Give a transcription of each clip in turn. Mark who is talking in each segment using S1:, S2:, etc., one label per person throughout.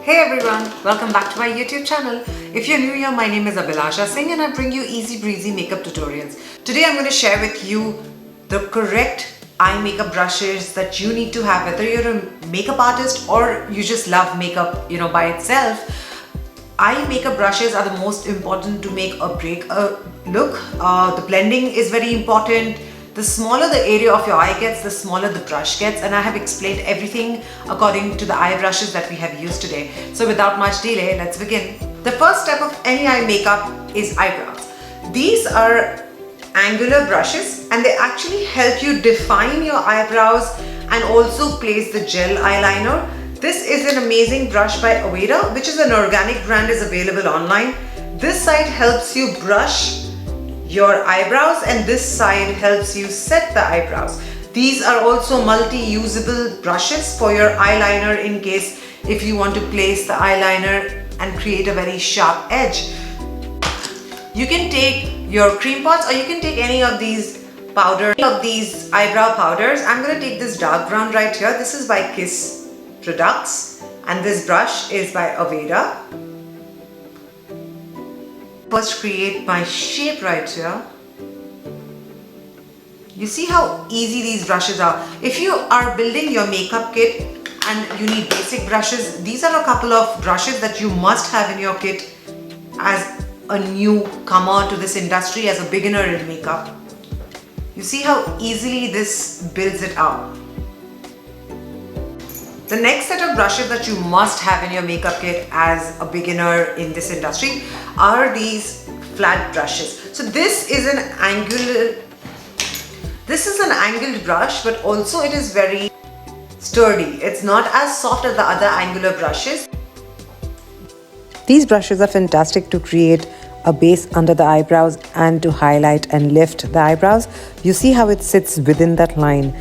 S1: Hey everyone, welcome back to my YouTube channel. If you're new here, my name is Abhilasha Singh and I bring you easy breezy makeup tutorials. Today I'm going to share with you the correct eye makeup brushes that you need to have, whether you're a makeup artist or you just love makeup, by itself. Eye makeup brushes are the most important to make or break a look. The blending is very important. The smaller the area of your eye gets, the smaller the brush gets, and I have explained everything according to the eye brushes that we have used today. So without much delay, let's begin. The first step of any eye makeup is eyebrows. These are angular brushes and they actually help you define your eyebrows and also place the gel eyeliner. This is an amazing brush by Aveda, which is an organic brand, is available online. This side helps you brush your eyebrows and this side helps you set the eyebrows. These are also multi-usable brushes for your eyeliner in case if you want to place the eyeliner and create a very sharp edge. You can take your cream pots or you can take any of these eyebrow powders. I'm going to take this dark brown right here. This is by Kiss Products and this brush is by Aveda. First create my shape right here. You see how easy these brushes are. If you are building your makeup kit and you need basic brushes, these are a couple of brushes that you must have in your kit as a newcomer to this industry, as a beginner in makeup. You see how easily this builds it out. The next set of brushes that you must have in your makeup kit as a beginner in this industry are these flat brushes. So this is an angled brush, but also it is very sturdy. It's not as soft as the other angular brushes. These brushes are fantastic to create a base under the eyebrows and to highlight and lift the eyebrows. You see how it sits within that line.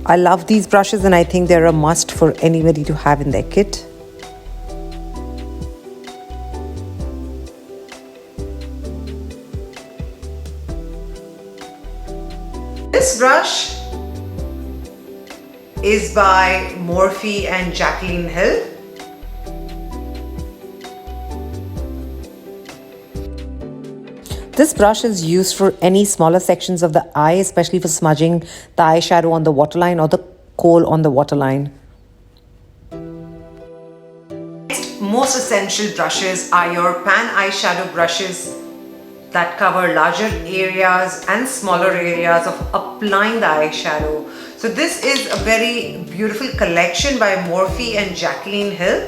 S1: I love these brushes and I think they're a must for anybody to have in their kit. This brush is by Morphe and Jacklynhill. This brush is used for any smaller sections of the eye, especially for smudging the eyeshadow on the waterline or the kohl on the waterline. Next, most essential brushes are your pan eyeshadow brushes that cover larger areas and smaller areas of applying the eyeshadow. So this is a very beautiful collection by Morphe and Jacklynhill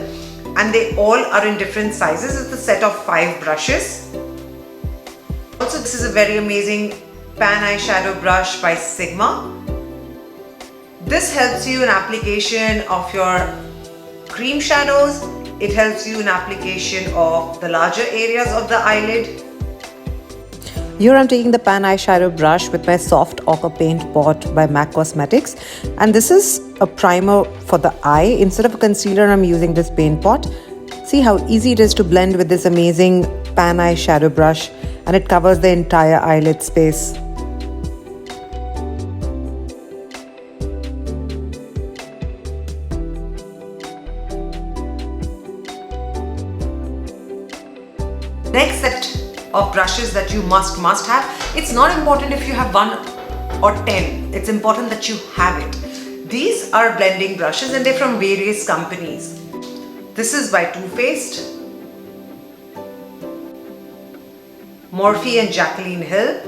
S1: and they all are in different sizes. It's a set of 5 brushes. Also, this is a very amazing pan eyeshadow brush by Sigma. This helps you in application of your cream shadows. It helps you in application of the larger areas of the eyelid. Here I'm taking the pan eyeshadow brush with my soft ochre paint pot by MAC Cosmetics, and this is a primer for the eye. Instead of a concealer, I'm using this paint pot. See how easy it is to blend with this amazing pan eyeshadow brush, and it covers the entire eyelid space. Next set of brushes that you must have. It's not important if you have 1 or 10. It's important that you have it. These are blending brushes and they're from various companies. This is by Too Faced, Morphe and Jacklynhill,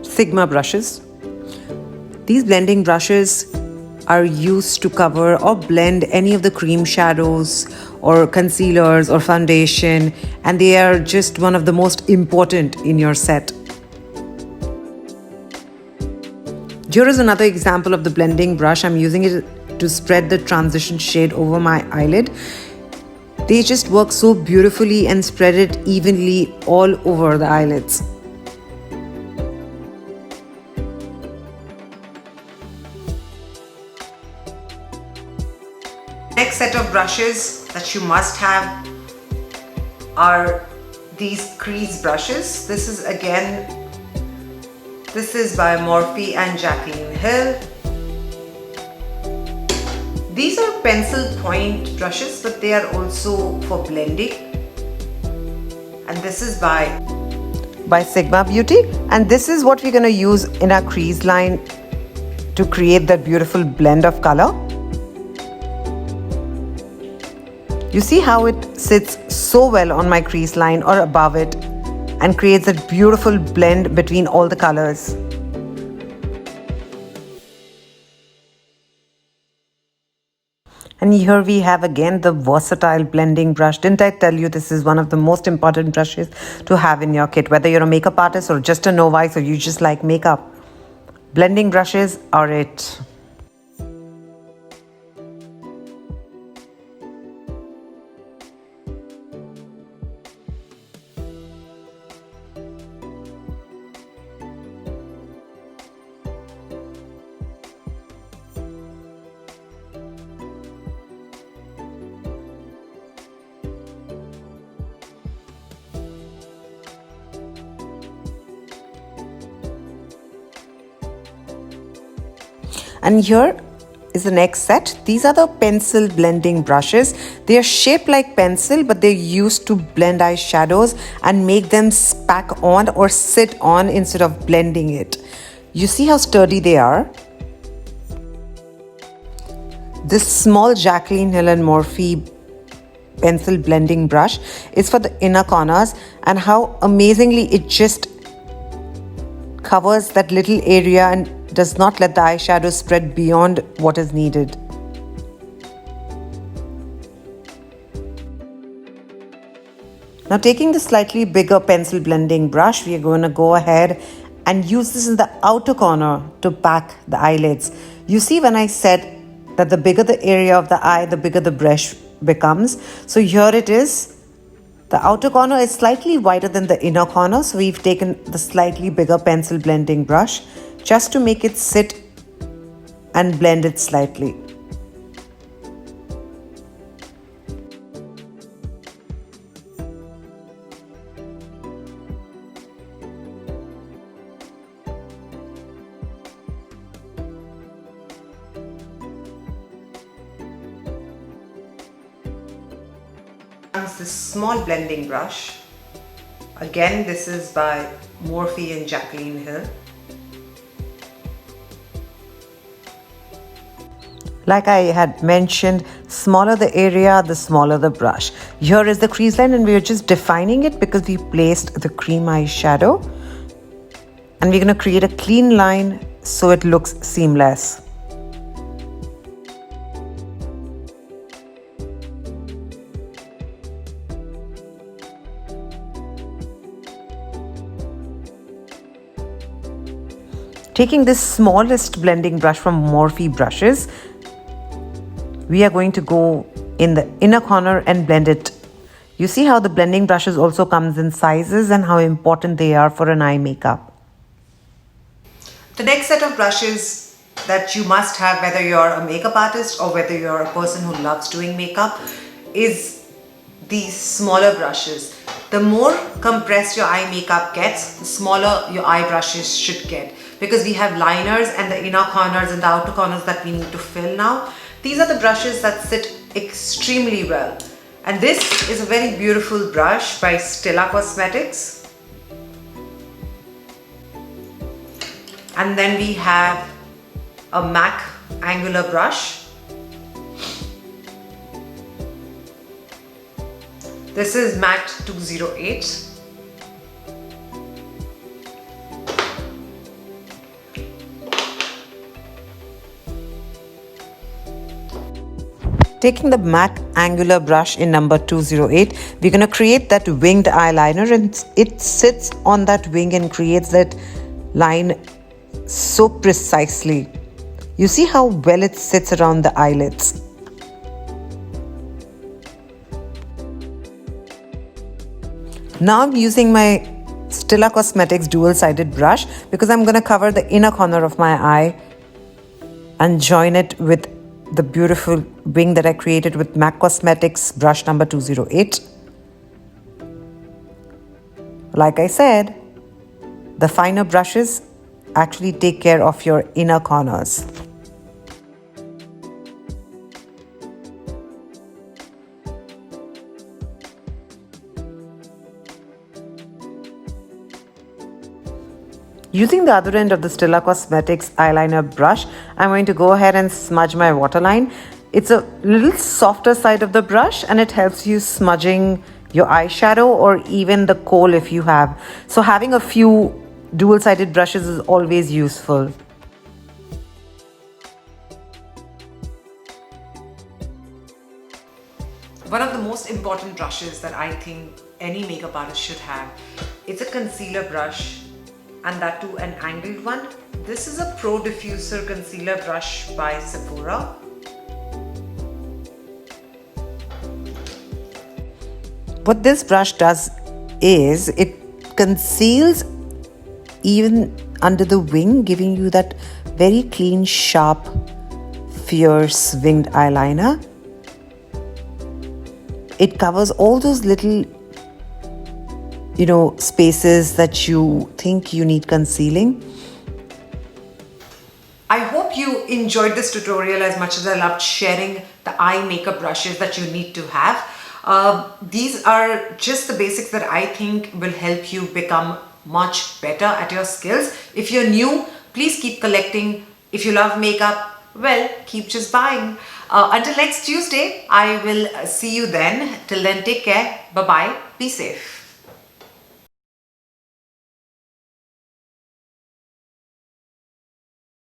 S1: Sigma brushes. These blending brushes are used to cover or blend any of the cream shadows or concealers or foundation, and they are just one of the most important in your set. Here is another example of the blending brush. I'm using it to spread the transition shade over my eyelid. They just work so beautifully and spread it evenly all over the eyelids. Next set of brushes that you must have are these CREASE brushes. This is by Morphe and Jacklynhill. These are pencil point brushes, but they are also for blending. And this is by Sigma Beauty. And this is what we're going to use in our crease line to create that beautiful blend of color. You see how it sits so well on my crease line or above it and creates a beautiful blend between all the colors. And here we have again the versatile blending brush. Didn't I tell you this is one of the most important brushes to have in your kit? Whether you're a makeup artist or just a novice or you just like makeup, blending brushes are it. And here is the next set. These are the pencil blending brushes. They are shaped like pencil, but they're used to blend eyeshadows and make them pack on or sit on instead of blending it. You see how sturdy they are? This small Jacklynhill and Morphe pencil blending brush is for the inner corners, and how amazingly it just covers that little area and does not let the eyeshadow spread beyond what is needed. Now, taking the slightly bigger pencil blending brush, we are going to go ahead and use this in the outer corner to pack the eyelids. You see, when I said that the bigger the area of the eye, the bigger the brush becomes. So here it is. The outer corner is slightly wider than the inner corner, so we've taken the slightly bigger pencil blending brush just to make it sit and blend it slightly. This small blending brush. Again, this is by Morphe and Jacklynhill. Like I had mentioned, smaller the area, the smaller the brush. Here is the crease line, and we are just defining it because we placed the cream eyeshadow. And we're going to create a clean line so it looks seamless. Taking this smallest blending brush from Morphe brushes, we are going to go in the inner corner and blend it. You see how the blending brushes also comes in sizes and how important they are for an eye makeup. The next set of brushes that you must have, whether you're a makeup artist or whether you're a person who loves doing makeup, is these smaller brushes. The more compressed your eye makeup gets, the smaller your eye brushes should get, because we have liners and the inner corners and the outer corners that we need to fill now. These are the brushes that sit extremely well. And this is a very beautiful brush by Stila Cosmetics. And then we have a MAC angular brush. This is MAC 208. Taking the MAC angular brush in number 208, we're going to create that winged eyeliner, and it sits on that wing and creates that line so precisely. You see how well it sits around the eyelids. Now I'm using my Stila Cosmetics dual-sided brush because I'm going to cover the inner corner of my eye and join it with the beautiful wing that I created with MAC Cosmetics brush number 208. Like I said, the finer brushes actually take care of your inner corners. Using the other end of the Stella Cosmetics eyeliner brush, I'm going to go ahead and smudge my waterline. It's a little softer side of the brush and it helps you smudging your eyeshadow or even the kohl if you have. So having a few dual-sided brushes is always useful. One of the most important brushes that I think any makeup artist should have, it's a concealer brush, and that too an angled one. This is a Pro Diffuser concealer brush by Sephora. What this brush does is it conceals even under the wing, giving you that very clean, sharp, fierce winged eyeliner. It covers all those little, spaces that you think you need concealing. I hope you enjoyed this tutorial as much as I loved sharing the eye makeup brushes that you need to have. These are just the basics that I think will help you become much better at your skills. If you're new, please keep collecting. If you love makeup, well, keep just buying. Until next Tuesday, I will see you then. Till then, take care. Bye-bye. Be safe.